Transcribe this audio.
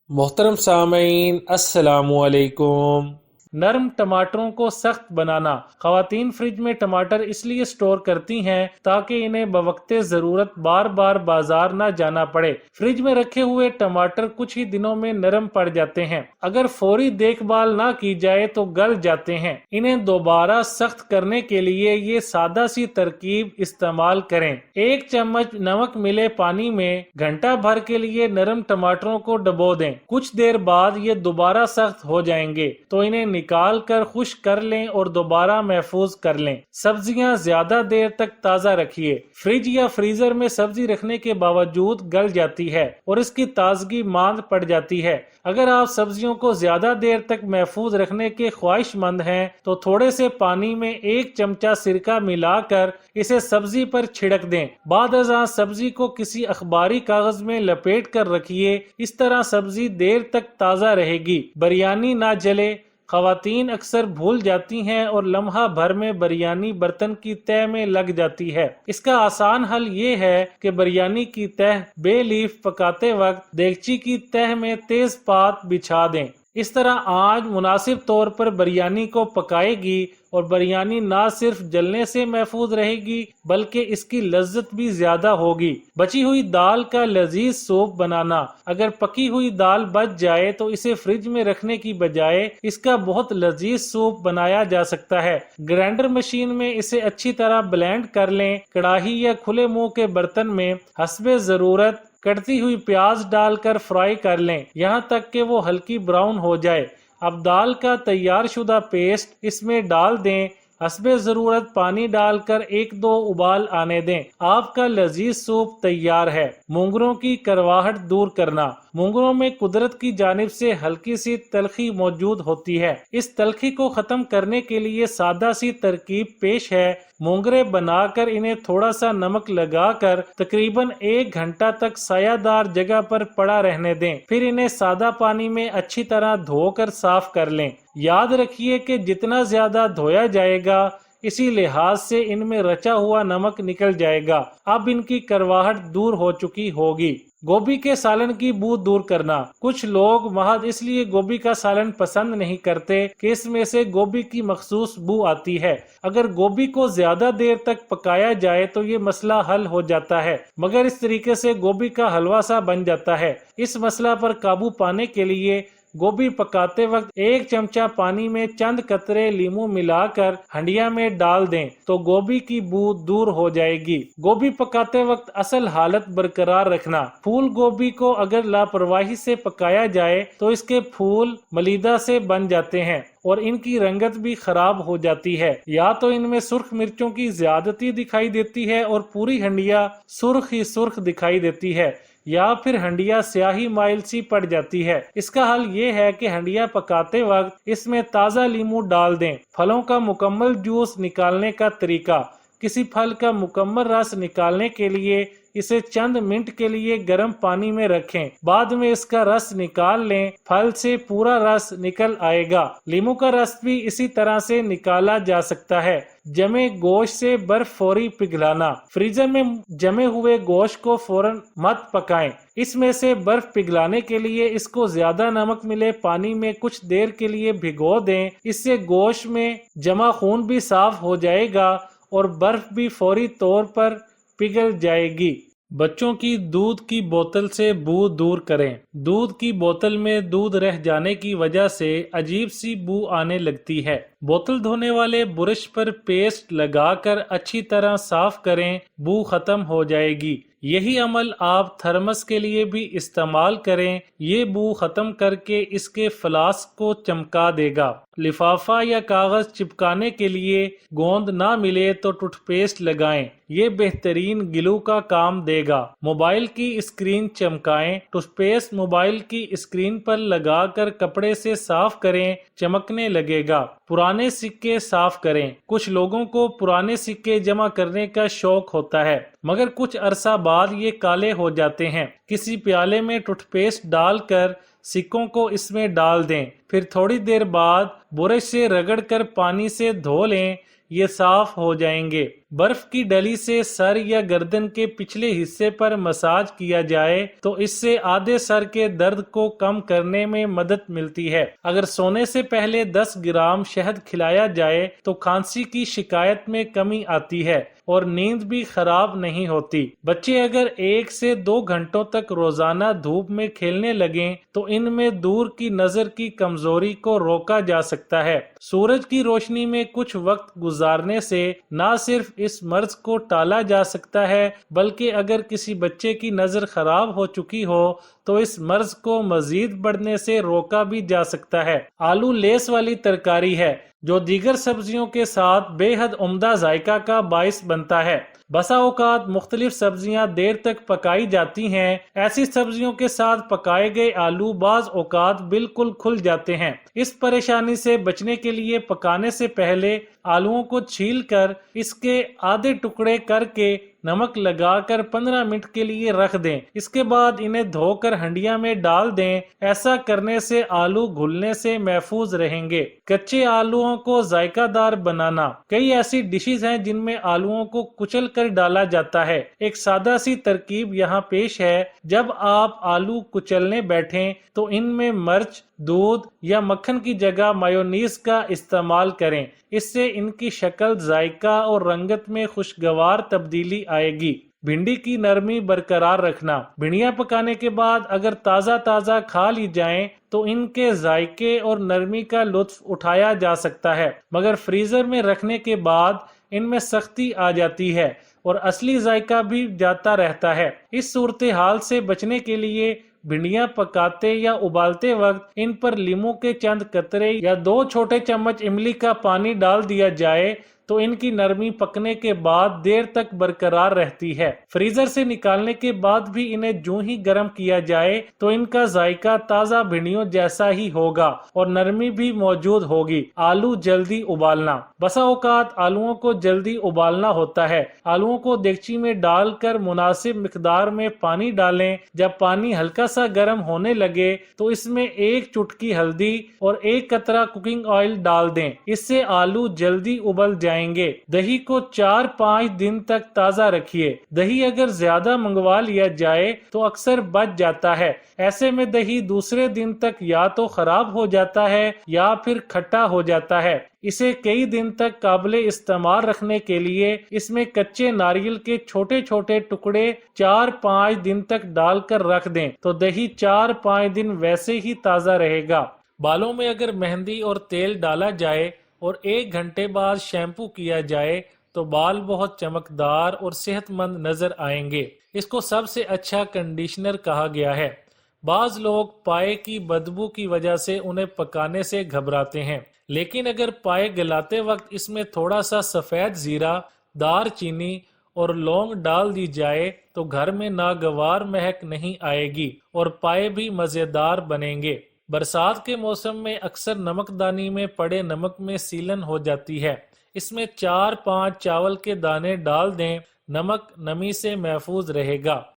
मोहतरम सामीन अस्सलाम वालेकुम। नरम टमाटरों को सख्त बनाना। ख़वातीन फ्रिज में टमाटर इसलिए स्टोर करती हैं ताकि इन्हें बवक्ते ज़रूरत बार बार बाजार ना जाना पड़े। फ्रिज में रखे हुए टमाटर कुछ ही दिनों में नरम पड़ जाते हैं। अगर फौरी देखभाल ना की जाए तो गल जाते हैं। इन्हें दोबारा सख्त करने के लिए ये सादा सी तरकीब इस्तेमाल करें। 1 चम्मच नमक मिले पानी में घंटा भर के लिए नरम टमाटरों को डबो दें। कुछ देर बाद ये दोबारा सख्त हो जाएंगे तो इन्हें निकाल कर खुश्क कर लें और दोबारा महफूज कर लें। सब्जियां ज्यादा देर तक ताज़ा रखिए। फ्रिज या फ्रीजर में सब्जी रखने के बावजूद गल जाती है और इसकी ताजगी मांद पड़ जाती है। अगर आप सब्जियों को ज्यादा देर तक महफूज रखने के ख्वाहिशमंद हैं तो थोड़े से पानी में 1 चमचा सिरका मिलाकर इसे सब्जी पर छिड़क दें। बाद अज़ां सब्जी को किसी अखबारी कागज में लपेट कर रखिए। इस तरह सब्जी देर तक ताज़ा रहेगी। बिरयानी ना जले। ख़वातीन अक्सर भूल जाती हैं और लम्हा भर में बिरयानी बर्तन की तह में लग जाती है। इसका आसान हल ये है कि बिरयानी की तह बे लीफ पकाते वक्त देगची की तह में तेज पात बिछा दें। इस तरह आंच मुनासिब तौर पर बिरयानी को पकाएगी और बिरयानी ना सिर्फ जलने से महफूज रहेगी बल्कि इसकी लज्जत भी ज्यादा होगी। बची हुई दाल का लजीज सूप बनाना। अगर पकी हुई दाल बच जाए तो इसे फ्रिज में रखने की बजाय इसका बहुत लजीज सूप बनाया जा सकता है। ग्राइंडर मशीन में इसे अच्छी तरह ब्लेंड कर लें। कड़ाही या खुले मुंह के बर्तन में हस्बे जरूरत कटती हुई प्याज डालकर फ्राई कर लें यहाँ तक कि वो हल्की ब्राउन हो जाए। अब दाल का तैयार शुदा पेस्ट इसमें डाल दें। हस्बे ज़रूरत पानी डालकर 1-2 उबाल आने दें। आपका लजीज सूप तैयार है। मूंगरों की करवाहट दूर करना। मूंगरों में कुदरत की जानिब से हल्की सी तलखी मौजूद होती है। इस तलखी को खत्म करने के लिए सादा सी तरकीब पेश है। मोंगरे बनाकर इन्हें थोड़ा सा नमक लगाकर तकरीबन 1 घंटा तक सायादार जगह पर पड़ा रहने दें। फिर इन्हें सादा पानी में अच्छी तरह धोकर साफ कर लें। याद रखिए कि जितना ज्यादा धोया जाएगा इसी लिहाज से इनमें रचा हुआ नमक निकल जाएगा। अब इनकी करवाहट दूर हो चुकी होगी। गोभी के सालन की बू दूर करना। कुछ लोग महज इसलिए गोभी का सालन पसंद नहीं करते कि इसमें से गोभी की मखसूस बू आती है। अगर गोभी को ज्यादा देर तक पकाया जाए तो ये मसला हल हो जाता है, मगर इस तरीके से गोभी का हलवा सा बन जाता है। इस मसला पर काबू पाने के लिए गोभी पकाते वक्त 1 चमचा पानी में चंद कतरे लीमू मिलाकर हंडिया में डाल दें तो गोभी की बू दूर हो जाएगी। गोभी पकाते वक्त असल हालत बरकरार रखना। फूल गोभी को अगर लापरवाही से पकाया जाए तो इसके फूल मलीदा से बन जाते हैं और इनकी रंगत भी खराब हो जाती है। या तो इनमें सुर्ख मिर्चों की ज्यादती दिखाई देती है और पूरी हंडिया सुर्ख ही सुर्ख दिखाई देती है, या फिर हंडिया स्याही माइल सी पड़ जाती है। इसका हल ये है कि हंडिया पकाते वक्त इसमें ताज़ा लीमू डाल दें। फलों का मुकम्मल जूस निकालने का तरीका। किसी फल का मुकम्मल रस निकालने के लिए इसे चंद मिनट के लिए गर्म पानी में रखें। बाद में इसका रस निकाल लें। फल से पूरा रस निकल आएगा। लीमू का रस भी इसी तरह से निकाला जा सकता है। जमे गोश्त से बर्फ फौरी पिघलाना। फ्रीजर में जमे हुए गोश्त को फौरन मत पकाएं। इसमें से बर्फ पिघलाने के लिए इसको ज्यादा नमक मिले पानी में कुछ देर के लिए भिगो दें। इससे गोश्त में जमा खून भी साफ हो जाएगा और बर्फ भी फौरी तौर पर पिघल जाएगी। बच्चों की दूध की बोतल से बू दूर करें। दूध की बोतल में दूध रह जाने की वजह से अजीब सी बू आने लगती है। बोतल धोने वाले बुरश पर पेस्ट लगाकर अच्छी तरह साफ करें, बू खत्म हो जाएगी। यही अमल आप थर्मस के लिए भी इस्तेमाल करें। ये बू खत्म करके इसके फ्लास्क को चमका देगा। लिफाफा या कागज चिपकाने के लिए गोंद ना मिले तो टूथपेस्ट लगाएं, ये बेहतरीन ग्लू का काम देगा। मोबाइल की स्क्रीन चमकाएं। टूथपेस्ट मोबाइल की स्क्रीन पर लगाकर कपड़े से साफ करें, चमकने लगेगा। पुराने सिक्के साफ करें। कुछ लोगों को पुराने सिक्के जमा करने का शौक होता है, मगर कुछ अरसा बाद ये काले हो जाते हैं। किसी प्याले में टूथपेस्ट डालकर सिक्कों को इसमें डाल दें। फिर थोड़ी देर बाद बुरश से रगड़कर पानी से धो लें, ये साफ हो जाएंगे। برف کی ڈلی سے سر یا گردن کے پچھلے حصے پر مساج کیا جائے تو اس سے آدھے سر کے درد کو کم کرنے میں مدد ملتی ہے۔ اگر سونے سے پہلے 10 گرام شہد کھلایا جائے تو کھانسی کی شکایت میں کمی آتی ہے اور نیند بھی خراب نہیں ہوتی۔ بچے اگر 1 سے 2 گھنٹوں تک روزانہ دھوپ میں کھیلنے لگیں تو ان میں دور کی نظر کی کمزوری کو روکا جا سکتا ہے۔ سورج کی روشنی میں کچھ وقت گزارنے سے نہ صرف اس مرض کو ٹالا جا سکتا ہے بلکہ اگر کسی بچے کی نظر خراب ہو چکی ہو تو اس مرض کو مزید بڑھنے سے روکا بھی جا سکتا ہے۔ آلو لیس والی ترکاری ہے جو دیگر سبزیوں کے ساتھ بے حد عمدہ ذائقہ کا باعث بنتا ہے۔ بسا اوقات مختلف سبزیاں دیر تک پکائی جاتی ہیں، ایسی سبزیوں کے ساتھ پکائے گئے آلو بعض اوقات بالکل کھل جاتے ہیں۔ اس پریشانی سے بچنے کے لیے پکانے سے پہلے آلوؤں کو چھیل کر اس کے آدھے ٹکڑے کر کے نمک لگا کر 15 منٹ کے لیے رکھ دیں۔ اس کے بعد انہیں دھو کر ہنڈیا میں ڈال دیں۔ ایسا کرنے سے آلو گھلنے سے محفوظ رہیں گے۔ کچے آلوؤں کو ذائقہ دار بنانا۔ کئی ایسی ڈشز ہیں جن میں آلوؤں کو کچل کر ڈالا جاتا ہے۔ ایک سادہ سی ترکیب یہاں پیش ہے۔ جب آپ آلو کچلنے بیٹھیں تو ان میں مرچ، دودھ یا مکھن کی جگہ میونیز کا استعمال کریں۔ اس سے ان کی شکل، ذائقہ اور رنگت میں خوشگوار تبدیلی آئے گی۔ بھنڈی کی نرمی برقرار رکھنا۔ بھنڈیاں پکانے کے بعد اگر تازہ کھا لی جائیں تو ان کے ذائقے اور نرمی کا لطف اٹھایا جا سکتا ہے، مگر فریزر میں رکھنے کے بعد ان میں سختی آ جاتی ہے اور اصلی ذائقہ بھی جاتا رہتا ہے۔ اس صورتحال سے بچنے کے لیے بھنڈیاں پکاتے یا ابالتے وقت ان پر لیموں کے چند قطرے یا 2 چھوٹے چمچ املی کا پانی ڈال دیا جائے تو ان کی نرمی پکنے کے بعد دیر تک برقرار رہتی ہے۔ فریزر سے نکالنے کے بعد بھی انہیں جوں ہی گرم کیا جائے تو ان کا ذائقہ تازہ بھنڈیوں جیسا ہی ہوگا اور نرمی بھی موجود ہوگی۔ آلو جلدی ابالنا۔ بسا اوقات آلوؤں کو جلدی ابالنا ہوتا ہے۔ آلوؤں کو دیگچی میں ڈال کر مناسب مقدار میں پانی ڈالیں۔ جب پانی ہلکا سا گرم ہونے لگے تو اس میں 1 چٹکی ہلدی اور 1 قطرہ کوکنگ آئل ڈال دیں۔ اس سے آلو جلدی ابل جائیں گے۔ دہی کو 4-5 دن تک تازہ رکھیے۔ دہی اگر زیادہ منگوا لیا جائے تو اکثر بچ جاتا ہے۔ ایسے میں دہی دوسرے دن تک یا تو خراب ہو جاتا ہے یا پھر کھٹا ہو جاتا ہے۔ اسے کئی دن تک قابل استعمال رکھنے کے لیے اس میں کچے ناریل کے چھوٹے چھوٹے ٹکڑے 4-5 دن تک ڈال کر رکھ دیں تو دہی 4-5 دن ویسے ہی تازہ رہے گا۔ بالوں میں اگر مہندی اور تیل ڈالا جائے اور 1 گھنٹے بعد شیمپو کیا جائے تو بال بہت چمکدار اور صحت مند نظر آئیں گے۔ اس کو سب سے اچھا کنڈیشنر کہا گیا ہے۔ بعض لوگ پائے کی بدبو کی وجہ سے انہیں پکانے سے گھبراتے ہیں، لیکن اگر پائے گلاتے وقت اس میں تھوڑا سا سفید زیرہ، دار چینی اور لونگ ڈال دی جائے تو گھر میں ناگوار مہک نہیں آئے گی اور پائے بھی مزیدار بنیں گے۔ برسات کے موسم میں اکثر نمک دانی میں پڑے نمک میں سیلن ہو جاتی ہے۔ اس میں 4-5 چاول کے دانے ڈال دیں۔ نمک نمی سے محفوظ رہے گا۔